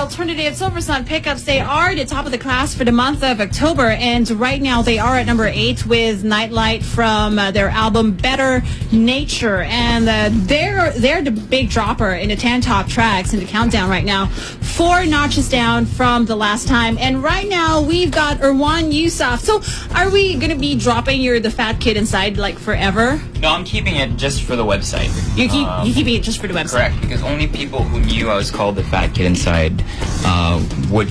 alternative Silver Sun pickups. They are the top of the class for the month of October, and right now they are at number 8 with Nightlight from their album Better Nature, and they're the big dropper in the 10 top tracks in the countdown right now, 4 notches down from the last time. And right now we've got Erwan Heussaff. So are we going to be dropping the Fat Kid Inside like forever? No, I'm keeping it just for the website. You're keeping it just for the website? Correct, because only people who knew I was called the Fat Kid Inside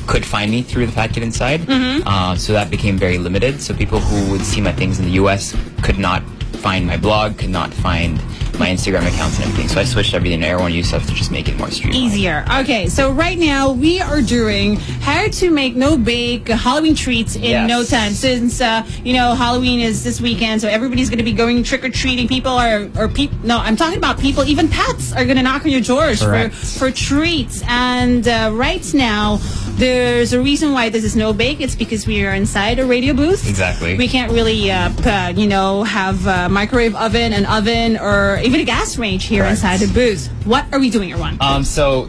could find me through the Fat Kid Inside. So that became very limited. So people who would see my things in the US could not find my blog, could not find my Instagram accounts and everything. So I switched everything to Erwan Heussaff to just make it more streamlined. Easier. Okay, so right now we are doing how to make no-bake Halloween treats in no time. Since, Halloween is this weekend, so everybody's going to be going trick-or-treating. People I'm talking about people, even pets are going to knock on your doors for treats. And right now, there's a reason why this is no-bake. It's because we are inside a radio booth. Exactly. We can't really, have a microwave oven, an oven, or even a gas range here inside the booth. What are we doing, Erwan?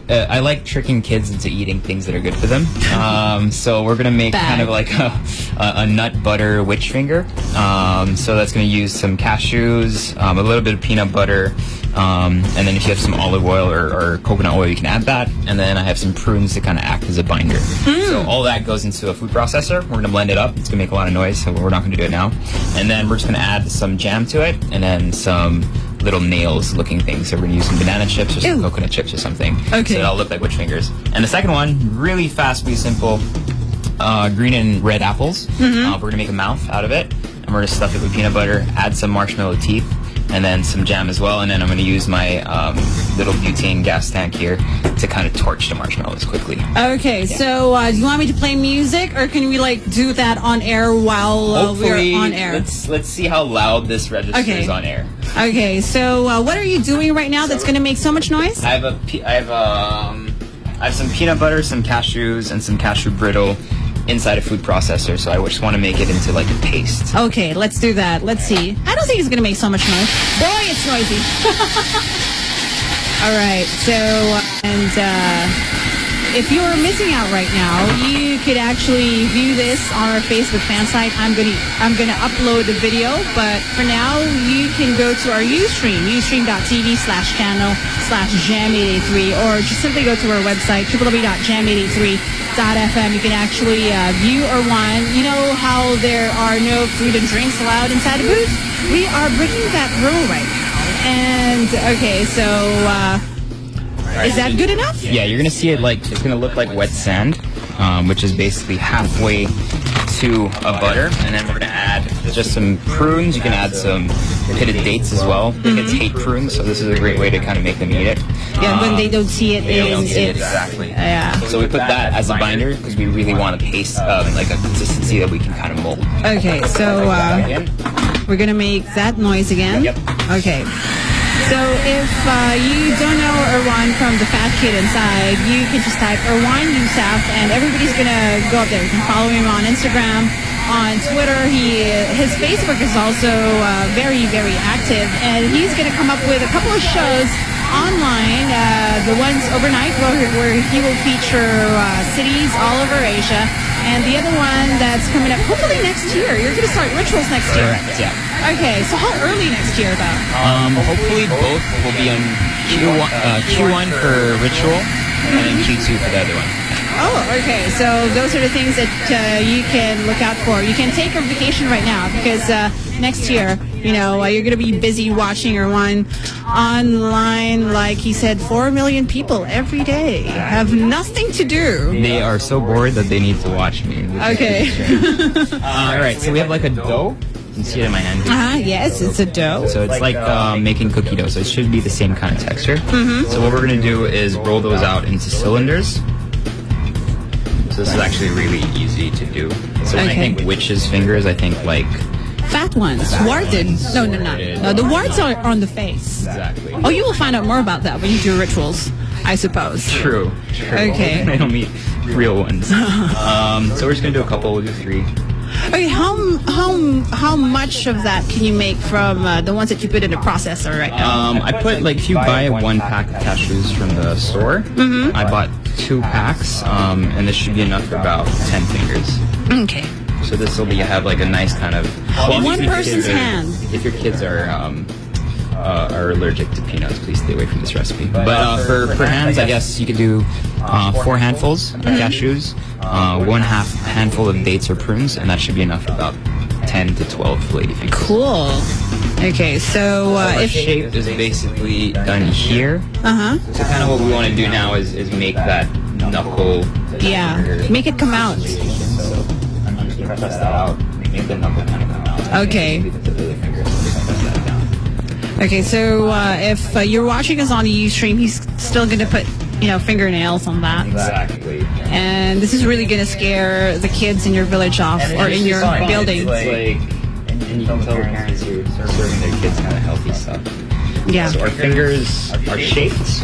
I like tricking kids into eating things that are good for them. So we're gonna make kind of like a nut butter witch finger. So that's gonna use some cashews, a little bit of peanut butter, and then if you have some olive oil or coconut oil, you can add that. And then I have some prunes to kind of act as a binder. So all that goes into a food processor. We're gonna blend it up. It's gonna make a lot of noise, so we're not gonna do it now. And then we're just gonna add some jam to it, and then some little nails looking things. So we're gonna use some banana chips or some coconut chips or something. Okay. So it'll look like witch fingers. And the second one, really fast, really simple, green and red apples. We're gonna make a mouth out of it, and we're gonna stuff it with peanut butter, add some marshmallow teeth, and then some jam as well. And then I'm gonna use my little butane gas tank here to kind of torch the marshmallows quickly. Okay, so do you want me to play music, or can we do that on air while we're on air? Let's see how loud this registers on air. Okay, so what are you doing right now that's going to make so much noise? I have some peanut butter, some cashews, and some cashew brittle inside a food processor, so I just want to make it into like a paste. Okay, let's do that. Let's see. I don't think it's going to make so much noise. Boy, it's noisy. All right, so, if you're missing out right now, you could actually view this on our Facebook fan site. I'm gonna upload the video, but for now, you can go to our Ustream, ustream.tv/jam883, or just simply go to our website, www.jam883.fm. You can actually view Erwan. You know how there are no food and drinks allowed inside the booth? We are breaking that rule right now. And, okay, so... is that good enough? Yeah, you're gonna see it it's gonna look like wet sand, which is basically halfway to a butter. And then we're gonna add just some prunes. You can add some pitted dates as well. It's hate prunes, so this is a great way to kind of make them eat it. Yeah, when they don't see it, exactly. Yeah. So we put that as a binder because we really want a paste, like a consistency that we can kind of mold. Okay, so we're gonna make that noise again. Yep. Okay. So if you don't know Erwan from the Fat Kid Inside, you can just type Erwan Heussaff, and everybody's going to go up there. You can follow him on Instagram, on Twitter. His Facebook is also very, very active, and he's going to come up with a couple of shows online. The ones overnight where he will feature cities all over Asia, and the other one that's coming up hopefully next year. You're going to start rituals next year. Correct, yeah. Okay, so how early next year, though? Hopefully both will be on Q1 for ritual, and then Q2 for the other one. Oh, okay. So those are the things that you can look out for. You can take a vacation right now because next year, you're going to be busy watching Erwan online. Like he said, 4 million people every day have nothing to do. They are so bored that they need to watch me. Okay. All right, so we have like a dough. You can see it in my hand. Yes, it's a dough. So it's like making cookie dough, so it should be the same kind of texture. So what we're going to do is roll those out into cylinders. So this is actually really easy to do. So when I think witch's fingers, I think like... Fat ones. Warted. No, the warts are on the face. Exactly. Oh, you will find out more about that when you do rituals, I suppose. True. Okay. I don't meet real ones. So we're just going to do a couple. We'll do 3. Okay, how much of that can you make from the ones that you put in the processor right now? I put if you buy 1 pack of cashews from the store, I bought 2 packs, and this should be enough for about 10 fingers. Okay. So this will have like a nice kind of... Well, one person's hand. If your kids are allergic to peanuts, please stay away from this recipe. But for hands, I guess you could do 4 handfuls of cashews, 1/2 handful of dates or prunes, and that should be enough for about 10 to 12 lady fingers. Cool. Okay, so if shape is basically done here. So kind of what we want to do now is make that knuckle. Yeah, make it come out. So I'm just gonna press that out. Make the knuckle kind of come out. Okay. Maybe the other finger, so just press that down. Okay, so if you're watching us on the Ustream, he's still going to put, fingernails on that. Exactly. And this is really going to scare the kids in your village off, or in your building. It's like, and you can tell parents who are serving their kids kind of healthy stuff. Yeah. So our fingers are shaped.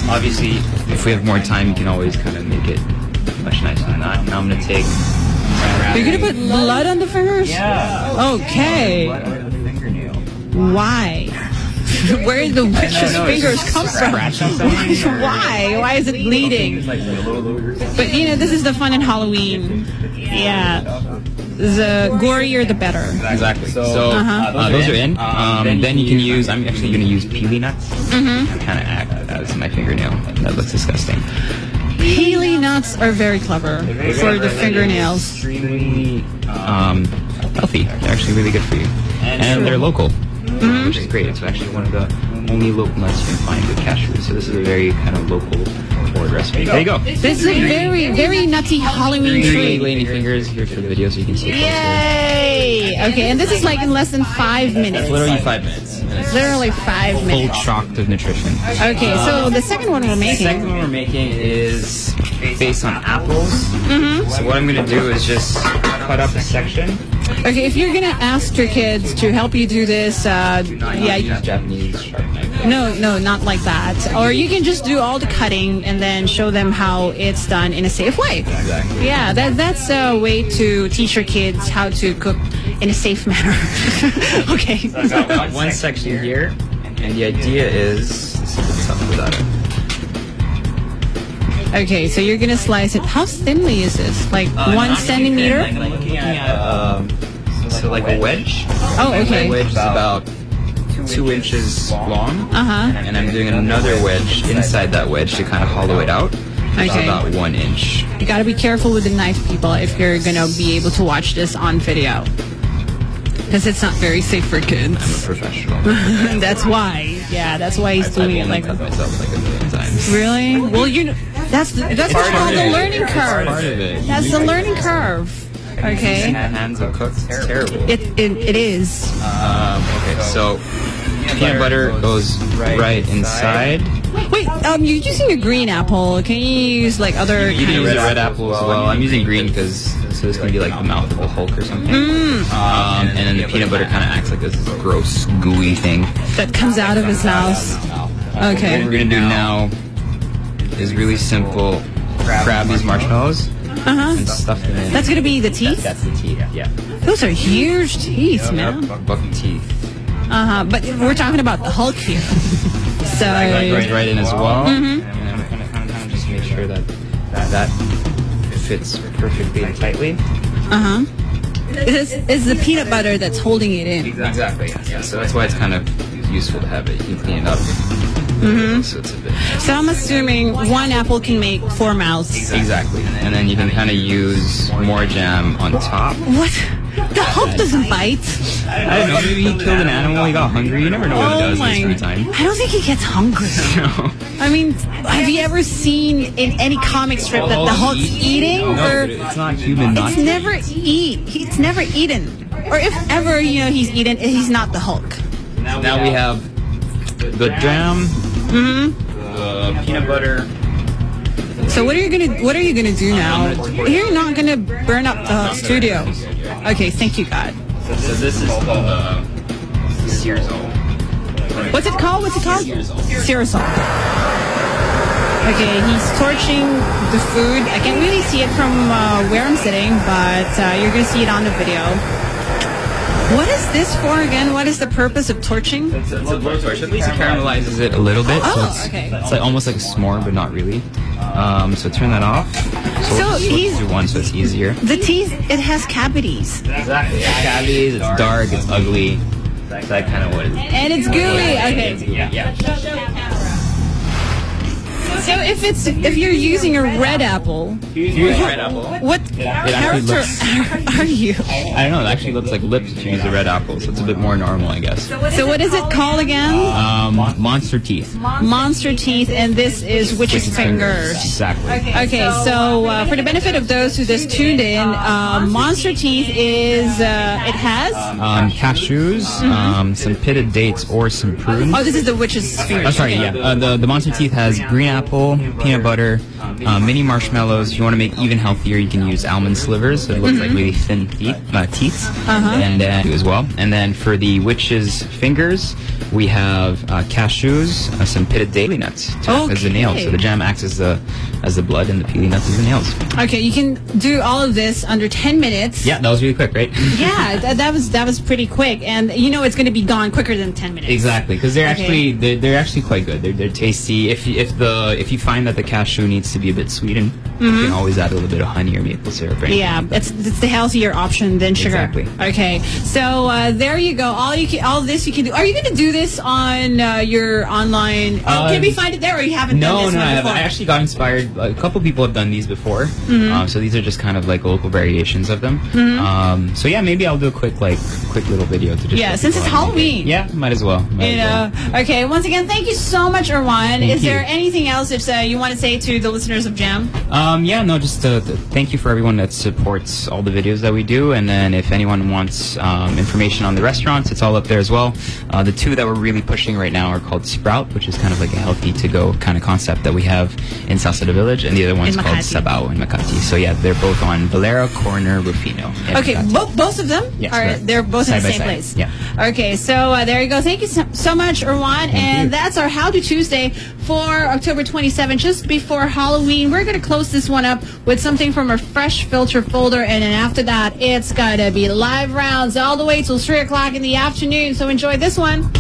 Obviously, if we have more time, you can always kind of make it much nicer than that. Now I'm going to take... You're going to put blood on the fingers? Yeah. Okay. Blood on the fingernail. Why? Where did the witch's fingers come from? Why? Why is it bleeding? But this is the fun in Halloween. Yeah. The gorier, the better. Exactly. So those are in. Then you can use. I'm actually going to use peely nuts. And kind of act as my fingernail. That looks disgusting. Peely nuts are very clever for the fingernails. Extremely healthy. They're actually really good for you, and they're local. Which is great. It's actually one of the only local nuts you can find with cashews. So this is a very kind of local forward recipe. There you go. This is a very, very nutty Halloween treat. 3 lady fingers here for the video so you can see it. Yay! Okay, and this is like in less than 5 minutes. It's literally 5 minutes. Literally 5 minutes. Full chocked of nutrition. Okay, so the second one we're making. The second one we're making is based on apples. So what I'm going to do is just cut up a section. Okay, if you're gonna ask your kids to help you do this, use Japanese sharp knife. No, not like that. Or you can just do all the cutting and then show them how it's done in a safe way. Exactly. Yeah, that's a way to teach your kids how to cook in a safe manner. Okay. So I've got one section here, and the idea is this is a bit tough without it. Okay, so you're gonna slice it. How thinly is this? Like 1 centimeter? I'm looking at so like a wedge. Oh, okay. My wedge is about 2 inches long. And I'm doing another wedge inside that wedge to kind of hollow it out. It's Okay. about 1 inch. You gotta be careful with the knife, people, if you're gonna be able to watch this on video. Because it's not very safe for kids. I'm a professional. That's why. Yeah, that's why he's doing it like I've that. myself like a million times. Really? Well, that's what's called the learning curve. Part of it. That's the learning curve. Okay. My hands are cooked. It's terrible. It is. Okay, so peanut butter goes right inside. Wait, you're using a green apple. Can you use like other You can kinds? use a red apple as well. I'm using green because so this can be like the mouth of the Hulk or something. And then the peanut butter kind of acts like this gross, gooey thing. That comes out of his mouth. Okay. What we're gonna do now is really simple. Grab these marshmallows and stuff them in. That's gonna be the teeth? That's the teeth. Yeah. Those are huge teeth, man. Buck teeth. But we're talking about the Hulk here. So Goes right in as well. And I'm gonna kind of just make sure that fits perfectly and tightly. It's the peanut butter that's holding it in. Exactly. Yeah. So that's why it's kind of useful to have it. You can clean it up. So it's a bit. So I'm assuming 1 apple can make 4 mouths. Exactly. And then you can kind of use more jam on top. What? The Hulk doesn't bite. I don't know. Maybe he killed an animal. He got hungry. You never know what he does in his free time. I don't think he gets hungry. No. I mean, have you ever seen in any comic strip that the Hulk's eating? No, Or it's not human. it's never It's never eaten. Or if ever he's eaten, he's not the Hulk. Now we have the jam, the peanut butter. So what are you gonna do now? You're not gonna burn up the studio. Okay, thank you, God. So this is the Searsol. What's it called? Searsol. Okay, he's torching the food. I can't really see it from where I'm sitting, but you're gonna see it on the video. What is this for again? What is the purpose of torching? It's a blowtorch. At least it caramelizes it a little bit. Oh, so okay. It's like almost like a s'more, but not really. So turn that off. So we'll do one so it's easier. The teeth, it has cavities. Exactly. It's cavities, it's dark, it's ugly. That's kind of what it is. And it's gooey. Okay. Yeah. So if you're using a red apple, Here's red apple. what character are you? I don't know. It actually looks like lips if you use a red apple, so it's a bit more normal, I guess. So what is it called again? Monster teeth. Monster teeth, and this is witch's fingers. Exactly. Okay, so for the benefit of those who just tuned in, monster teeth is it has Cashews, some pitted dates, or some prunes. Oh, this is the witch's fingers. Oh, sorry, yeah. The monster teeth has green apple, peanut butter, mini marshmallows. If you want to make even healthier, you can use almond slivers. So it looks like really thin teeth, and as well. And then for the witch's fingers, we have cashews, some pitted date nuts as the nails. So the jam acts as the blood, and the peely nuts as the nails. Okay, you can do all of this under 10 minutes. Yeah, that was really quick, right? Yeah, that was pretty quick, and you know it's going to be gone quicker than 10 minutes. Exactly, because they're actually quite good. They're tasty. If you find that the cashew needs to be a bit sweetened, you can always add a little bit of honey or maple syrup. Or yeah, like it's the healthier option than sugar. Exactly. Okay, so there you go. All this you can do. Are you going to do this on your online? Can we find it there, or you haven't done this one before? I actually got inspired. A couple people have done these before, so these are just kind of like local variations of them. So yeah, maybe I'll do a quick little video to just since it's Halloween. Yeah, might as well. Okay. Once again, thank you so much, Erwan. Is there anything else that you want to say to the listeners of Jam? Just thank you for everyone that supports all the videos that we do, and then if anyone wants information on the restaurants, it's all up there as well. The two that we're really pushing right now are called Sprout, which is kind of like a healthy to-go kind of concept that we have in Salcedo Village, and the other one's called Sabao in Makati. So yeah, they're both on Valera Corner Rufino. Okay, both of them they're both in the same place. Yeah. Okay, so there you go. Thank you so much, Erwan, and that's our How to Tuesday for October 27th, just before Halloween. We're going to close this one up with something from our Fresh Filter folder, and then after that, it's going to be live rounds all the way till 3 o'clock in the afternoon. So enjoy this one.